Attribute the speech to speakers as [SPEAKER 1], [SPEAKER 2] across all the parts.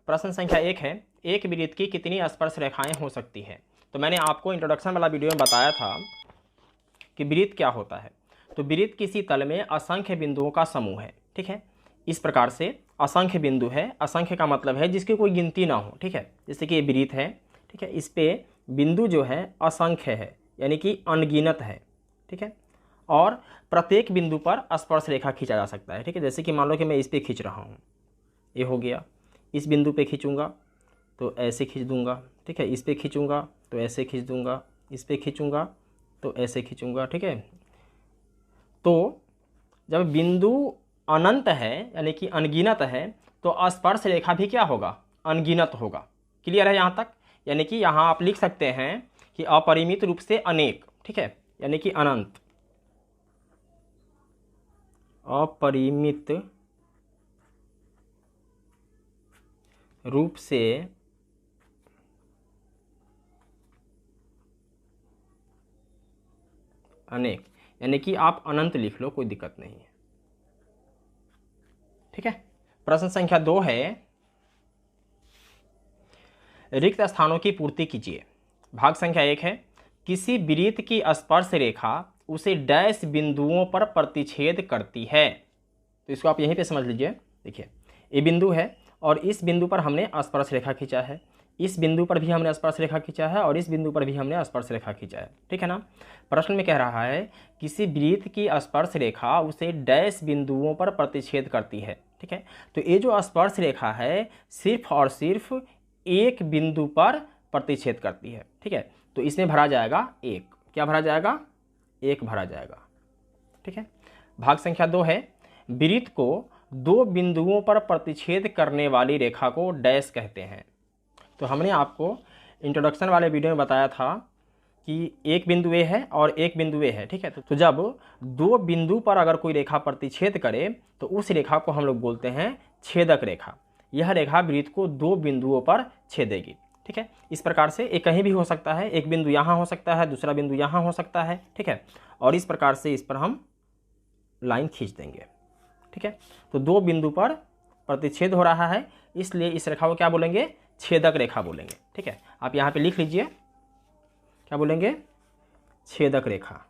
[SPEAKER 1] प्रश्न संख्या 1 है, एक वृत्त की कितनी स्पर्श रेखाएं हो सकती है। तो मैंने आपको इंट्रोडक्शन वाला वीडियो में बताया था कि वृत्त क्या होता है। तो वृत्त किसी तल में असंख्य बिंदुओं का समूह है, ठीक है। इस प्रकार से असंख्य बिंदु है, असंख्य का मतलब है जिसकी कोई गिनती ना हो, ठीक है। जैसे कि ये वृत्त है, ठीक है, इस पे बिंदु जो है असंख्य है, यानी कि अनगिनत है, ठीक है। और प्रत्येक बिंदु पर स्पर्श रेखा खींचा जा सकता है, ठीक है। जैसे कि मान लो कि मैं इस पे खींच रहा हूँ, ये हो गया। इस बिंदु पे खींचूंगा तो ऐसे खींच दूंगा, ठीक है। इस पे खींचूंगा तो ऐसे खींच दूंगा, इस पे खींचूंगा तो ऐसे खींचूंगा, ठीक है। तो जब बिंदु अनंत है यानी कि अनगिनत है तो स्पर्श रेखा भी क्या होगा, अनगिनत होगा। क्लियर है यहाँ तक। यानी कि यहाँ आप लिख सकते हैं कि अपरिमित रूप से अनेक, ठीक है, यानी कि अनंत, अपरिमित रूप से अनेक, यानी कि आप अनंत लिख लो, कोई दिक्कत नहीं है, ठीक है। प्रश्न संख्या 2 है, रिक्त स्थानों की पूर्ति कीजिए। भाग संख्या 1 है, किसी वृत्त की स्पर्श रेखा उसे डैश बिंदुओं पर प्रतिच्छेद करती है। तो इसको आप यहीं पे समझ लीजिए। देखिए, ये बिंदु है और इस बिंदु पर हमने स्पर्श रेखा खींचा है, इस बिंदु पर भी हमने स्पर्श रेखा खींचा है और इस बिंदु पर भी हमने स्पर्श रेखा खींचा है, ठीक है ना। प्रश्न में कह रहा है किसी वृत्त की स्पर्श रेखा उसे डैश बिंदुओं पर प्रतिच्छेद करती है, ठीक है। तो ये जो स्पर्श रेखा है सिर्फ और सिर्फ एक बिंदु पर प्रतिच्छेद करती है, ठीक है। तो इसमें भरा जाएगा एक, क्या भरा जाएगा, एक भरा जाएगा, ठीक है। भाग संख्या 2 है, वृत्त को दो बिंदुओं पर प्रतिच्छेद करने वाली रेखा को डैश कहते हैं। तो हमने आपको इंट्रोडक्शन वाले वीडियो में बताया था कि एक बिंदु ए है और एक बिंदु ए है, ठीक है। तो जब दो बिंदु पर अगर कोई रेखा प्रतिच्छेद करे तो उस रेखा को हम लोग बोलते हैं छेदक रेखा। यह रेखा वृत्त को दो बिंदुओं पर छेदेगी, ठीक है। इस प्रकार से एक कहीं भी हो सकता है, एक बिंदु यहाँ हो सकता है, दूसरा बिंदु यहाँ हो सकता है, ठीक है। और इस प्रकार से इस पर हम लाइन खींच देंगे, ठीक है। तो दो बिंदु पर प्रतिच्छेद हो रहा है, इसलिए इस रेखा को क्या बोलेंगे, छेदक रेखा बोलेंगे, ठीक है। आप यहाँ पे लिख लीजिए, क्या बोलेंगे, छेदक रेखा,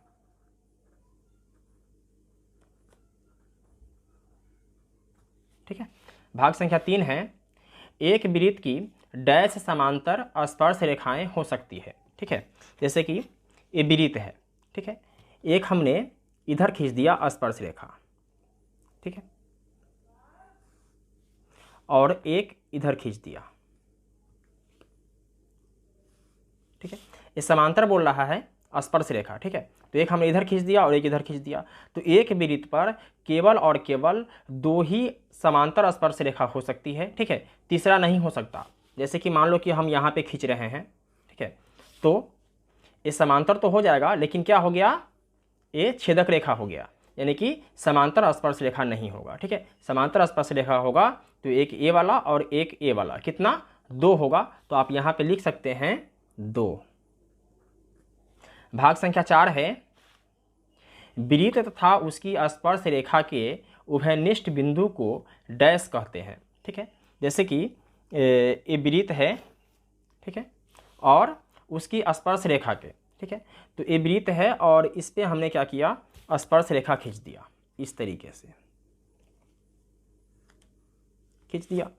[SPEAKER 1] ठीक है। भाग संख्या 3 है, एक वृत्त की डैश समांतर स्पर्श रेखाएं हो सकती है, ठीक है। जैसे कि ये वृत्त है, ठीक है, एक हमने इधर खींच दिया स्पर्श रेखा, ठीक है, और एक इधर खींच दिया, ठीक है। ये समांतर बोल रहा है स्पर्श रेखा, ठीक है। तो एक हमने इधर खींच दिया और एक इधर खींच दिया, तो एक वृत्त पर केवल और केवल दो ही समांतर स्पर्श रेखा हो सकती है, ठीक है, तीसरा नहीं हो सकता। जैसे कि मान लो कि हम यहाँ पे खींच रहे हैं, ठीक है, तो ये समांतर तो हो जाएगा लेकिन क्या हो गया, ये छेदक रेखा हो गया, यानी कि समांतर स्पर्श रेखा नहीं होगा, ठीक है। समांतर स्पर्श रेखा होगा तो एक ए वाला और एक ए वाला, कितना, दो होगा। तो आप यहाँ पे लिख सकते हैं दो। भाग संख्या 4 है, वृत्त तथा उसकी स्पर्श रेखा के उभयनिष्ठ बिंदु को डैश कहते हैं, ठीक है। जैसे कि ये वृत्त है, ठीक है, और उसकी स्पर्श रेखा के, ठीक है। तो ये वृत्त है और इस पे हमने क्या किया, स्पर्श रेखा खींच दिया, इस तरीके से खींच दिया।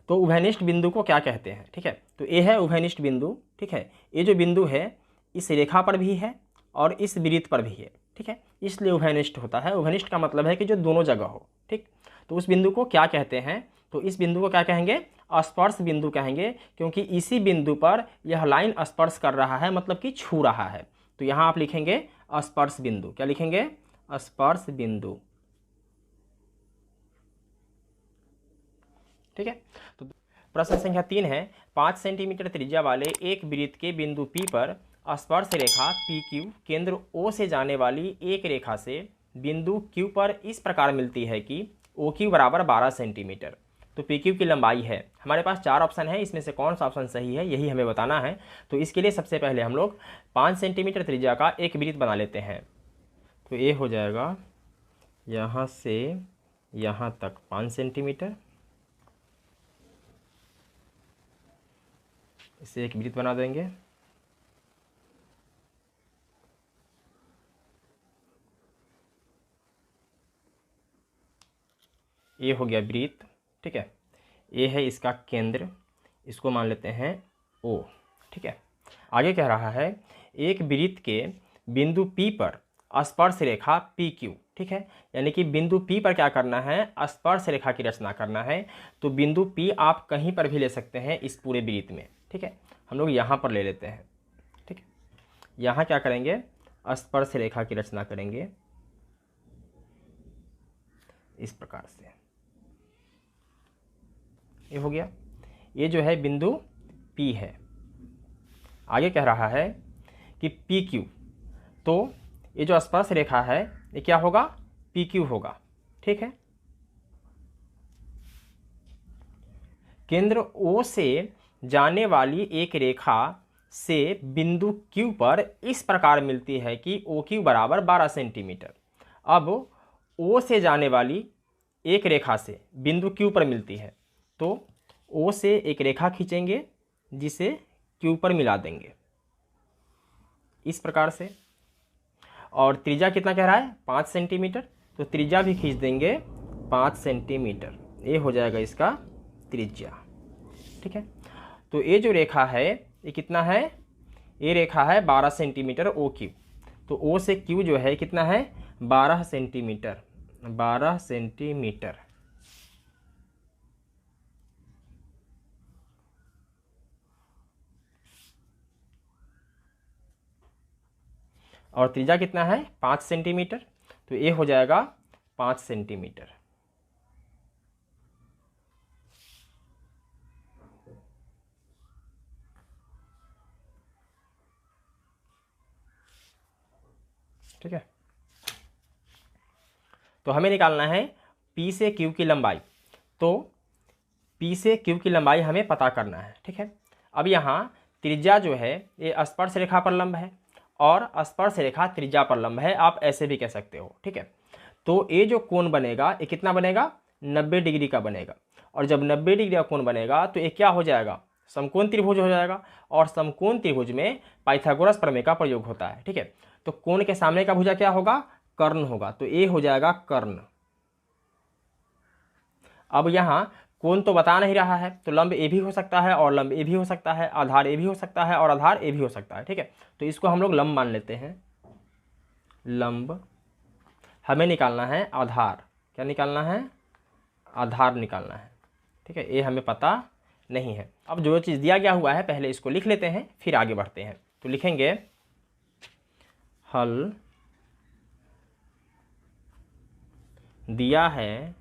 [SPEAKER 1] तो उभयनिष्ठ बिंदु को क्या कहते हैं, ठीक है। तो ये है उभयनिष्ठ बिंदु, ठीक है। ये जो बिंदु है इस रेखा पर भी है और इस वृत्त पर भी है, ठीक है, इसलिए उभयनिष्ठ होता है। उभयनिष्ठ का मतलब है कि जो दोनों जगह हो, ठीक। तो उस बिंदु को क्या कहते हैं, तो इस बिंदु को क्या कहेंगे, स्पर्श बिंदु कहेंगे, क्योंकि इसी बिंदु पर यह लाइन स्पर्श कर रहा है, मतलब कि छू रहा है। तो यहाँ आप लिखेंगे स्पर्श बिंदु, क्या लिखेंगे, स्पर्श बिंदु, ठीक है। तो प्रश्न संख्या 3 है, 5 सेंटीमीटर त्रिज्या वाले एक वृत्त के बिंदु P पर स्पर्श रेखा PQ केंद्र O से जाने वाली एक रेखा से बिंदु Q पर इस प्रकार मिलती है कि OQ बराबर 12 सेंटीमीटर। तो PQ की लंबाई है, हमारे पास 4 ऑप्शन है, इसमें से कौन सा ऑप्शन सही है यही हमें बताना है। तो इसके लिए सबसे पहले हम लोग 5 सेंटीमीटर त्रिज्या का एक वृत्त बना लेते हैं। तो ये हो जाएगा यहाँ से यहाँ तक 5 सेंटीमीटर, इसे एक वृत्त बना देंगे। ये हो गया वृत्त, ठीक है। ये है इसका केंद्र, इसको मान लेते हैं O, ठीक है। आगे कह रहा है एक वृत्त के बिंदु P पर स्पर्श रेखा PQ, ठीक है। यानी कि बिंदु P पर क्या करना है, स्पर्श रेखा की रचना करना है। तो बिंदु P आप कहीं पर भी ले सकते हैं इस पूरे वृत्त में, ठीक है। हम लोग यहाँ पर ले लेते हैं, ठीक है। यहाँ क्या करेंगे, स्पर्श रेखा की रचना करेंगे इस प्रकार से। ये हो गया, ये जो है बिंदु P है। आगे कह रहा है कि PQ, तो ये जो स्पर्श रेखा है ये क्या होगा, PQ होगा, ठीक है। केंद्र O से जाने वाली एक रेखा से बिंदु Q पर इस प्रकार मिलती है कि OQ बराबर 12 सेंटीमीटर। अब O से जाने वाली एक रेखा से बिंदु Q पर मिलती है, तो O से एक रेखा खींचेंगे जिसे Q पर मिला देंगे इस प्रकार से। और त्रिज्या कितना कह रहा है, 5 सेंटीमीटर, तो त्रिज्या भी खींच देंगे 5 सेंटीमीटर। ये हो जाएगा इसका त्रिज्या, ठीक है। तो ये जो रेखा है ये कितना है, ये रेखा है 12 सेंटीमीटर OQ। तो O से Q जो है कितना है, 12 सेंटीमीटर, 12 सेंटीमीटर। और त्रिज्या कितना है, 5 सेंटीमीटर, तो ये हो जाएगा 5 सेंटीमीटर। ठीक है। तो हमें निकालना है P से Q की लंबाई। तो P से Q की लंबाई हमें पता करना है, ठीक है। अब यहाँ त्रिज्या जो है ये स्पर्श रेखा पर लंब है और स्पर्श रेखा त्रिज्या पर लंब है, आप ऐसे भी कह सकते हो, ठीक है। तो ये जो कोण बनेगा ये कितना बनेगा, 90 डिग्री का बनेगा। और जब 90 डिग्री का कोण बनेगा तो ये क्या हो जाएगा, समकोण त्रिभुज हो जाएगा। और समकोण त्रिभुज में पाइथागोरस प्रमेय का प्रयोग होता है, ठीक है। तो कोण के सामने का भुजा क्या होगा, कर्ण होगा, तो ये हो जाएगा कर्ण। अब यहाँ कोण तो बता नहीं रहा है, तो लंब ए भी हो सकता है और लंब ए भी हो सकता है, आधार ए भी हो सकता है और आधार ए भी हो सकता है, ठीक है। तो इसको हम लोग लंब मान लेते हैं, लंब। हमें निकालना है आधार, क्या निकालना है, आधार निकालना है, ठीक है। ये हमें पता नहीं है। अब जो चीज़ दिया गया हुआ है पहले इसको लिख लेते हैं, फिर आगे बढ़ते हैं। तो लिखेंगे हल दिया है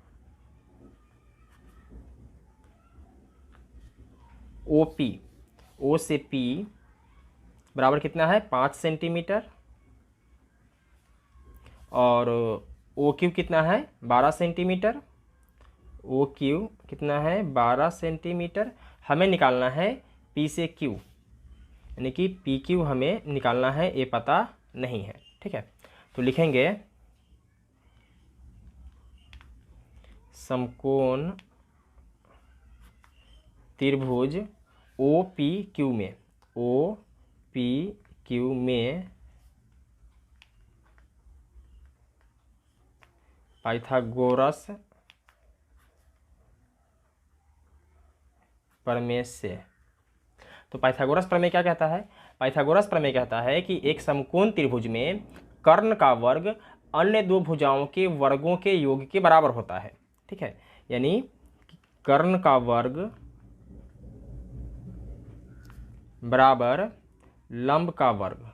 [SPEAKER 1] OP, O से P बराबर कितना है, 5 सेंटीमीटर, और OQ कितना है, 12 सेंटीमीटर। OQ कितना है, 12 सेंटीमीटर। हमें निकालना है P से Q, यानी कि PQ हमें निकालना है, ये पता नहीं है, ठीक है। तो लिखेंगे समकोण त्रिभुज OPQ में, OPQ में पाइथागोरस प्रमेय से। तो पाइथागोरस प्रमेय क्या कहता है, पाइथागोरस प्रमेय कहता है कि एक समकोण त्रिभुज में कर्ण का वर्ग अन्य दो भुजाओं के वर्गों के योग के बराबर होता है, ठीक है। यानी कर्ण का वर्ग बराबर लंब का वर्ग,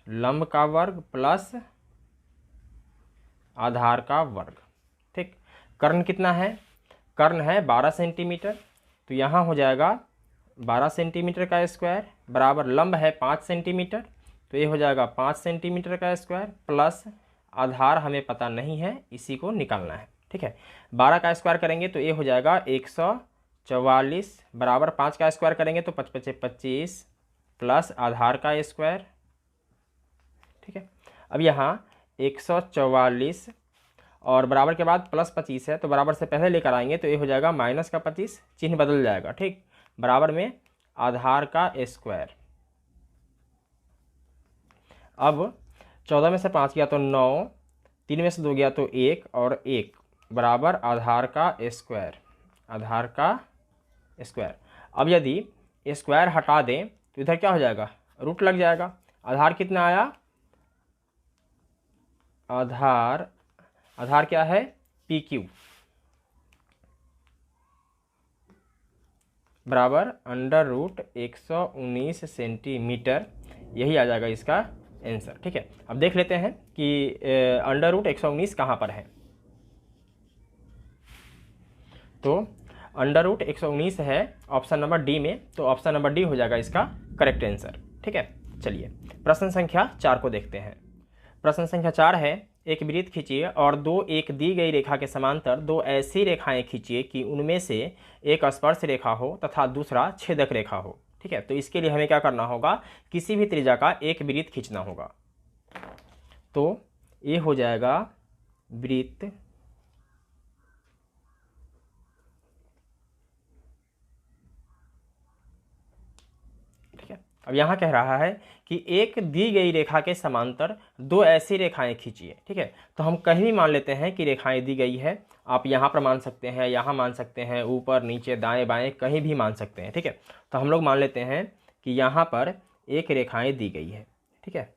[SPEAKER 1] लंब का वर्ग प्लस आधार का वर्ग, ठीक। कर्ण कितना है, कर्ण है 12 सेंटीमीटर, तो यहाँ हो जाएगा 12 सेंटीमीटर का स्क्वायर बराबर लंब है 5 सेंटीमीटर, तो ये हो जाएगा 5 सेंटीमीटर का स्क्वायर प्लस आधार हमें पता नहीं है, इसी को निकालना है, ठीक है। 12 का स्क्वायर करेंगे तो ये हो जाएगा 144 बराबर 5 का स्क्वायर करेंगे तो 5 × 25 प्लस आधार का स्क्वायर, ठीक है। अब यहाँ 144 और बराबर के बाद प्लस 25 है, तो बराबर से पहले लेकर आएंगे तो ये हो जाएगा -25, चिन्ह बदल जाएगा, ठीक। बराबर में आधार का स्क्वायर। अब 14 में से 5 गया तो 9, 3 में से 2 गया तो 1 और 1 बराबर आधार का स्क्वायर, आधार का स्क्वायर। अब यदि स्क्वायर हटा दें तो इधर क्या हो जाएगा, रूट लग जाएगा। आधार कितना आया, आधार क्या है, PQ बराबर √119 सेंटीमीटर, यही आ जाएगा इसका आंसर। ठीक है, अब देख लेते हैं कि √119 कहाँ पर है। तो √119 है ऑप्शन नंबर डी में, तो ऑप्शन नंबर डी हो जाएगा इसका करेक्ट आंसर। ठीक है, चलिए प्रश्न संख्या 4 को देखते हैं। प्रश्न संख्या 4 है, एक वृत्त खींचिए और एक दी गई रेखा के समांतर 2 ऐसी रेखाएं खींचिए कि उनमें से एक स्पर्श रेखा हो तथा दूसरा छेदक रेखा हो। ठीक है, तो इसके लिए हमें क्या करना होगा, किसी भी त्रिज्या का एक वृत्त खींचना होगा। तो ये हो जाएगा वृत्त, ठीक है। अब यहाँ कह रहा है कि एक दी गई रेखा के समांतर 2 ऐसी रेखाएं खींचिए। ठीक है, तो हम कहीं भी मान लेते हैं कि रेखाएं दी गई है। आप यहाँ पर मान सकते हैं, यहाँ मान सकते हैं, ऊपर नीचे दाएं बाएं कहीं भी मान सकते हैं। ठीक है, तो हम लोग मान लेते हैं कि यहाँ पर एक रेखाएं दी गई है। ठीक है,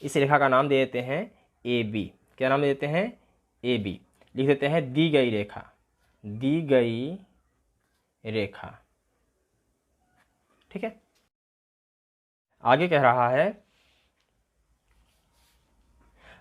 [SPEAKER 1] इस रेखा का नाम दे देते हैं AB। क्या नाम दे देते हैं, AB। लिख देते हैं दी गई रेखा, दी गई रेखा। ठीक है, आगे कह रहा है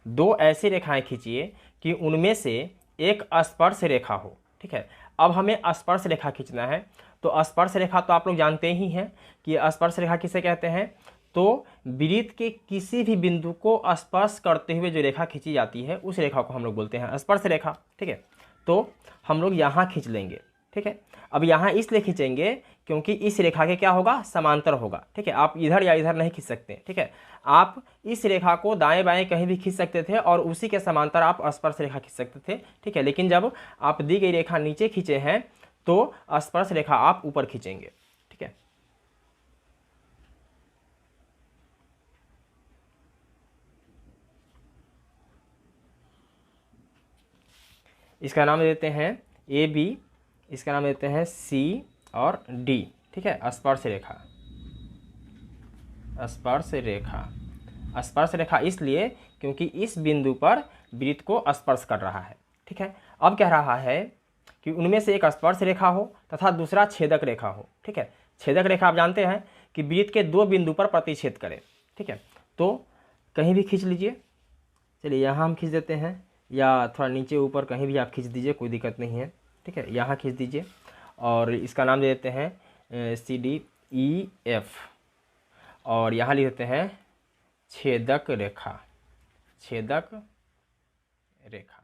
[SPEAKER 1] 2 ऐसी रेखाएं खींचिए कि उनमें से एक स्पर्श रेखा हो। ठीक है, अब हमें स्पर्श रेखा खींचना है। तो स्पर्श रेखा तो आप लोग जानते ही हैं कि स्पर्श रेखा किसे कहते हैं। तो वृत्त के किसी भी बिंदु को स्पर्श करते हुए जो रेखा खींची जाती है उस रेखा को हम लोग बोलते हैं स्पर्श रेखा। ठीक है, तो हम लोग यहाँ खींच लेंगे। ठीक है, अब यहाँ इसलिए खींचेंगे क्योंकि इस रेखा के क्या होगा, समांतर होगा। ठीक है, आप इधर या इधर नहीं खींच सकते। ठीक है, आप इस रेखा को दाएं बाएं कहीं भी खींच सकते थे और उसी के समांतर आप स्पर्श रेखा खींच सकते थे। ठीक है, लेकिन जब आप दी गई रेखा नीचे खींचे हैं तो स्पर्श रेखा आप ऊपर खींचेंगे। ठीक है, इसका नाम देते हैं AB, इसका नाम देते हैं C और D। ठीक है, स्पर्श रेखा, स्पर्श रेखा। स्पर्श रेखा इसलिए क्योंकि इस बिंदु पर वृत्त को स्पर्श कर रहा है। ठीक है, अब कह रहा है कि उनमें से एक स्पर्श रेखा हो तथा दूसरा छेदक रेखा हो। ठीक है, छेदक रेखा आप जानते हैं कि वृत्त के 2 बिंदु पर प्रतिच्छेद करे। ठीक है, तो कहीं भी खींच लीजिए। चलिए यहाँ हम खींच देते हैं, या थोड़ा नीचे ऊपर कहीं भी आप खींच दीजिए, कोई दिक्कत नहीं है। ठीक है, यहाँ खींच दीजिए और इसका नाम दे देते हैं CDEF और यहाँ लिख देते हैं छेदक रेखा, छेदक रेखा।